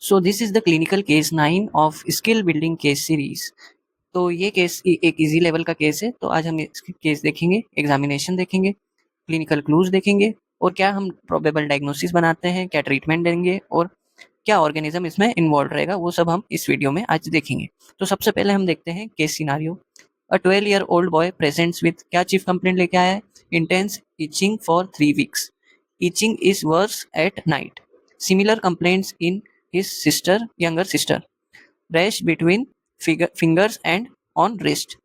So this is the clinical case 9 of skill building case series. तो ये case एक easy level का case है। तो आज हम इसके केस देखेंगे, एग्जामिनेशन देखेंगे, क्लिनिकल क्लूज देखेंगे और क्या हम प्रोबेबल डायग्नोसिस बनाते हैं, क्या ट्रीटमेंट देंगे और क्या ऑर्गेनिज्म इसमें इन्वॉल्व रहेगा, वो सब हम इस वीडियो में आज देखेंगे। तो सबसे पहले हम देखते हैं case scenario. A 12-year-old boy presents with क्या चीफ कंप्लेंट लेके आया है? Intense itching for 3 weeks। Itching is worse at night. Similar complaints in his sister, younger sister. Rash between fingers and on wrist.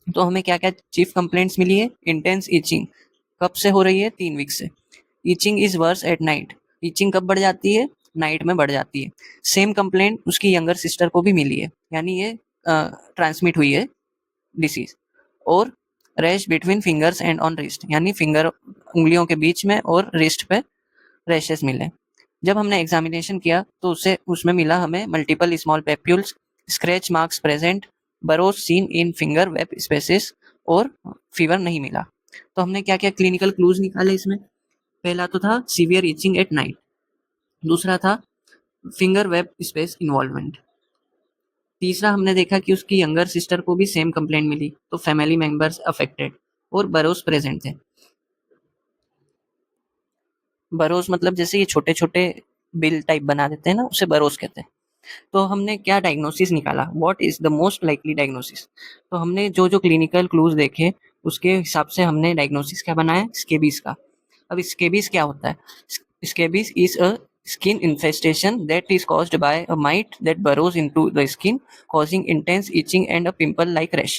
तो हमें क्या क्या chief complaints मिली है? Intense etching कब से हो रही है? 3 week से। Itching is worse at night. इचिंग कब बढ़ जाती है? नाइट में बढ़ जाती है। सेम कंप्लेंट उसकी यंगर सिस्टर को भी मिली है, यानी ये ट्रांसमिट हुई है डिसीज। और rash between fingers and on wrist, यानी फिंगर उंगलियों के बीच में और रिस्ट पे रैशेस मिले। जब हमने एग्जामिनेशन किया तो उससे उसमें मिला हमें multiple small papules, scratch marks present, burrows seen in finger web spaces और फीवर नहीं मिला। तो हमने क्या क्या क्लिनिकल क्लूज निकाले इसमें? पहला तो था सीवियर इचिंग एट नाइट, दूसरा था फिंगर वेब स्पेस इन्वॉल्वमेंट, तीसरा हमने देखा कि उसकी यंगर सिस्टर को भी सेम कंप्लेंट मिली, तो फैमिली मेंबर्स अफेक्टेड और बरोज प्रेजेंट थे। बरोज मतलब जैसे ये छोटे छोटे बिल टाइप बना देते हैं ना, उसे बरोज कहते हैं। तो हमने क्या डायग्नोसिस निकाला? What is the most likely diagnosis? तो हमने जो जो क्लिनिकल क्लूज देखे उसके हिसाब से हमने डायग्नोसिस क्या बनाया? स्केबीज का। अब स्केबीज क्या होता है? Scabies is a skin infestation that is caused by a mite that burrows into the skin, causing intense itching and a pimple like rash।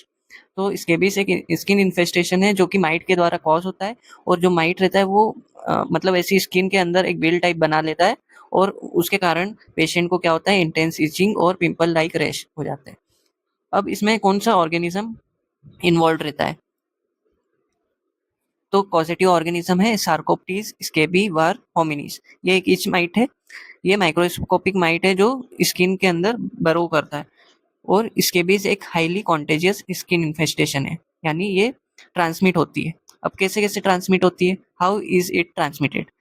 तो स्केबीज एक स्किन इन्फेस्टेशन है जो कि माइट के द्वारा कॉज होता है, और जो माइट रहता है वो मतलब ऐसी स्किन के अंदर एक बिल टाइप बना लेता है, और उसके कारण पेशेंट को क्या होता है? इंटेंस इचिंग और पिंपल लाइक रैश हो जाते हैं। अब इसमें कौन सा ऑर्गेनिज्म इन्वॉल्व रहता है? तो कॉजेटिव ऑर्गेनिज्म है सार्कोप्टीज स्केबी वार होमिनिस। ये एक इच माइट है, ये माइक्रोस्कोपिक माइट है जो स्किन के अंदर बरो करता है। और स्केबीज एक हाईली कॉन्टेजियस स्किन इन्फेस्टेशन है, यानी ये ट्रांसमिट होती है। अब कैसे कैसे ट्रांसमिट होती है? How is it transmitted?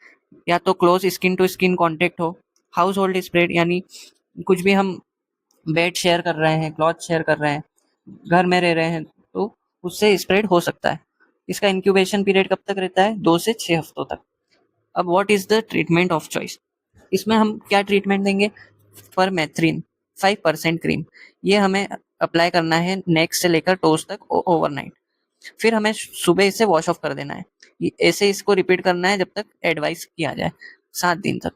या तो close skin to skin contact हो, हाउस होल्ड स्प्रेड, यानी कुछ भी हम बेड शेयर कर रहे हैं, क्लॉथ शेयर कर रहे हैं, घर में रह रहे हैं, तो उससे स्प्रेड हो सकता है। इसका इंक्यूबेशन पीरियड कब तक रहता है? 2 से 6 हफ्तों तक। अब what is the treatment of choice? इसमें हम क्या ट्रीटमेंट देंगे? परमेथ्रिन 5% क्रीम, ये हमें अप्लाई करना है नेक से लेकर टोज तक ओवरनाइट। फिर हमें सुबह इसे वॉश ऑफ कर देना है। ऐसे इसको रिपीट करना है जब तक एडवाइस किया जाए, 7 दिन तक,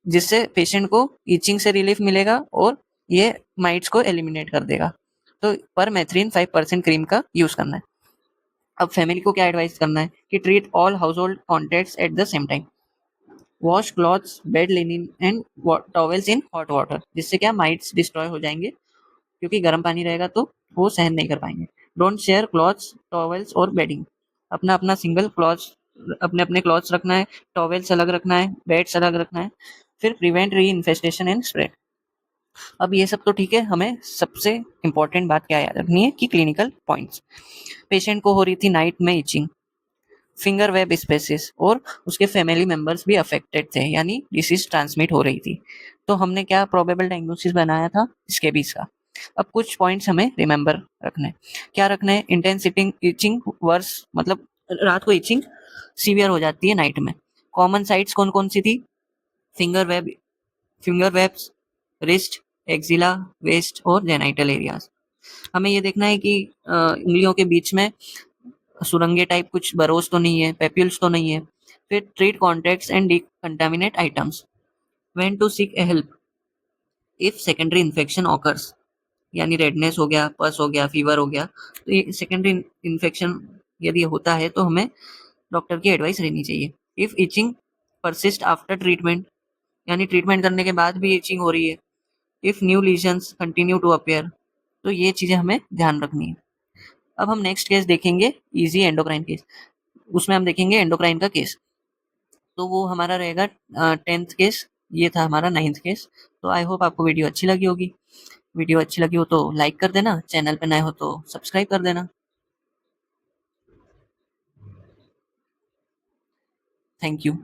जिससे पेशेंट को इचिंग से रिलीफ मिलेगा और ये माइट्स को एलिमिनेट कर देगा। तो परमेथ्रिन 5% क्रीम का यूज करना है। अब फैमिली को क्या एडवाइस करना है कि treat all house hold contacts at the same time. Wash clothes, bed linen and towels in hot water, जिससे क्या माइट्स डिस्ट्रॉय हो जाएंगे, क्योंकि गर्म पानी रहेगा तो वो सहन नहीं कर पाएंगे। डोंट शेयर क्लॉथ्स, टॉवेल्स और बेडिंग। अपना अपना सिंगल क्लॉथ्स, अपने अपने क्लॉथ्स रखना है, टॉवेल्स अलग रखना है, बेड्स अलग रखना है। फिर प्रिवेंट री इन्फेस्टेशन एंड स्प्रेड। अब ये सब तो ठीक है, हमें सबसे इंपॉर्टेंट बात क्या याद रखनी है कि क्लिनिकल पॉइंट्स। पेशेंट को हो रही थी नाइट में इचिंग, फिंगर वेब स्पेसिस, और उसके फैमिली मेंबर्स भी अफेक्टेड थे, यानी डिसीज ट्रांसमिट हो रही थी। तो हमने क्या प्रोबेबल डायग्नोसिस बनाया था? स्केबीज का। अब कुछ पॉइंट्स हमें रिमेंबर रखने। क्या रखना है? इंटेंसिटी इचिंग वर्स, मतलब रात को इचिंग सीवियर हो जाती है नाइट में। कॉमन साइट्स कौन कौन सी थी? Finger webs, wrist, axilla, waist और जेनाइटल एरियाज। हमें ये देखना है कि उंगलियों के बीच में सुरंगे टाइप कुछ बरोज तो नहीं है, पेप्यूल्स तो नहीं है। फिर treat contacts and decontaminate items. When to seek help if secondary infection occurs, यानी रेडनेस हो गया, पस हो गया, फीवर हो गया, तो ये सेकेंडरी इन्फेक्शन यदि होता है तो हमें डॉक्टर की एडवाइस लेनी चाहिए। If itching persist after treatment, यानी ट्रीटमेंट करने के बाद भी इचिंग हो रही है। If new lesions continue to appear, तो ये चीजें हमें ध्यान रखनी है। अब हम नेक्स्ट केस देखेंगे, इजी एंडोक्राइन केस। उसमें हम देखेंगे एंडोक्राइन का केस, तो वो हमारा रहेगा 10th केस। ये था हमारा 9th केस। तो आई होप आपको वीडियो अच्छी लगी होगी। वीडियो अच्छी लगी हो तो लाइक कर देना, चैनल पे नए हो तो सब्सक्राइब कर देना। Thank you.